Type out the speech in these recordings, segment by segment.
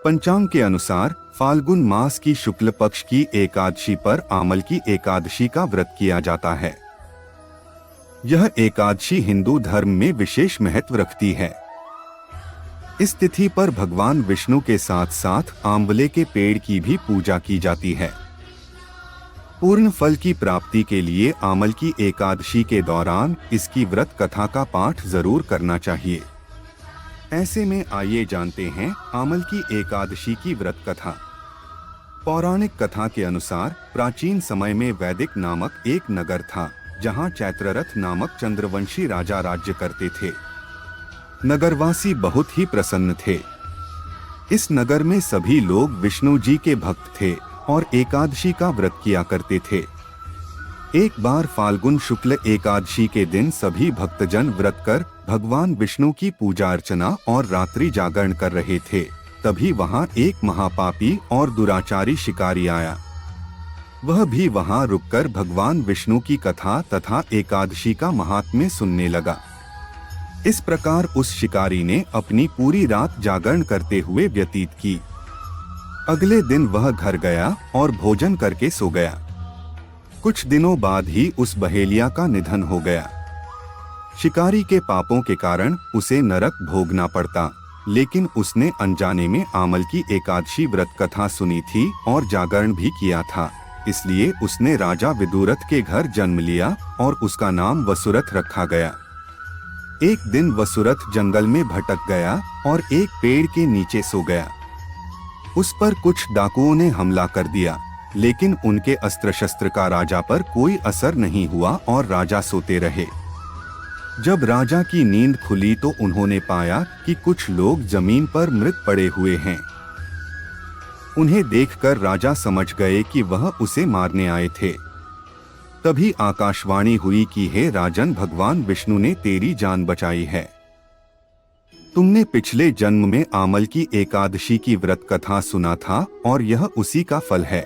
पंचांग के अनुसार फाल्गुन मास की शुक्ल पक्ष की एकादशी पर आमल की एकादशी का व्रत किया जाता है। यह एकादशी हिंदू धर्म में विशेष महत्व रखती है। इस तिथि पर भगवान विष्णु के साथ साथ आंवले के पेड़ की भी पूजा की जाती है। पूर्ण फल की प्राप्ति के लिए आमल की एकादशी के दौरान इसकी व्रत कथा का पाठ जरूर करना चाहिए। ऐसे में आइए जानते हैं आमल की एकादशी की व्रत कथा। पौराणिक कथा के अनुसार प्राचीन समय में वैदिक नामक एक नगर था, जहां चैत्ररथ नामक चंद्रवंशी राजा राज्य करते थे। नगरवासी बहुत ही प्रसन्न थे। इस नगर में सभी लोग विष्णु जी के भक्त थे और एकादशी का व्रत किया करते थे। एक बार फाल्गुन शुक्ल एकादशी के दिन सभी भक्तजन व्रत कर भगवान विष्णु की पूजा अर्चना और रात्रि जागरण कर रहे थे। तभी वहां एक महापापी और दुराचारी शिकारी आया। वह भी वहां रुककर भगवान विष्णु की कथा तथा एकादशी का महात्म्य सुनने लगा। इस प्रकार उस शिकारी ने अपनी पूरी रात जागरण करते हुए व्यतीत की। अगले दिन वह घर गया और भोजन करके सो गया। कुछ दिनों बाद ही उस बहेलिया का निधन हो गया। शिकारी के पापों के कारण उसे नरक भोगना पड़ता, लेकिन उसने अनजाने में आमल की एकादशी व्रत कथा सुनी थी और जागरण भी किया था। इसलिए उसने राजा विदुरथ के घर जन्म लिया और उसका नाम वसुरथ रखा गया। एक दिन वसुरथ जंगल में भटक गया और एक पेड़ के नीचे सो गया। उस पर कुछ डाकुओं ने हमला कर दिया, लेकिन उनके अस्त्र शस्त्र का राजा पर कोई असर नहीं हुआ और राजा सोते रहे। जब राजा की नींद खुली तो उन्होंने पाया कि कुछ लोग जमीन पर मृत पड़े हुए हैं। उन्हें देखकर राजा समझ गए कि वह उसे मारने आए थे। तभी आकाशवाणी हुई कि हे राजन, भगवान विष्णु ने तेरी जान बचाई है। तुमने पिछले जन्म में आमल की एकादशी की व्रत कथा सुना था और यह उसी का फल है।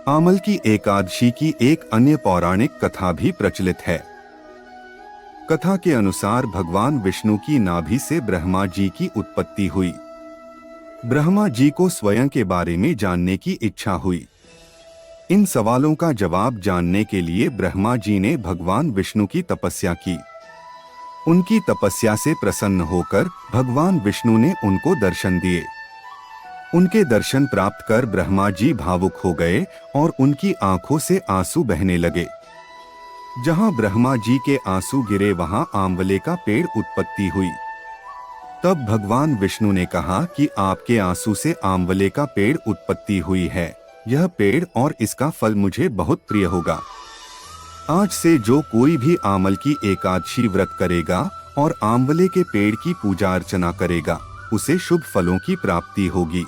आमल की एकादशी की एक अन्य पौराणिक कथा भी प्रचलित है। कथा के अनुसार भगवान विष्णु की नाभि से ब्रह्मा जी की उत्पत्ति हुई। ब्रह्मा जी को स्वयं के बारे में जानने की इच्छा हुई। इन सवालों का जवाब जानने के लिए ब्रह्मा जी ने भगवान विष्णु की तपस्या की। उनकी तपस्या से प्रसन्न होकर भगवान विष्णु ने उनको दर्शन दिए। उनके दर्शन प्राप्त कर ब्रह्मा जी भावुक हो गए और उनकी आंखों से आंसू बहने लगे। जहां ब्रह्मा जी के आंसू गिरे वहां आंवले का पेड़ उत्पत्ति हुई। तब भगवान विष्णु ने कहा कि आपके आंसू से आंवले का पेड़ उत्पत्ति हुई है। यह पेड़ और इसका फल मुझे बहुत प्रिय होगा। आज से जो कोई भी आमल की एकादशी व्रत करेगा और आंवले के पेड़ की पूजा अर्चना करेगा, उसे शुभ फलों की प्राप्ति होगी।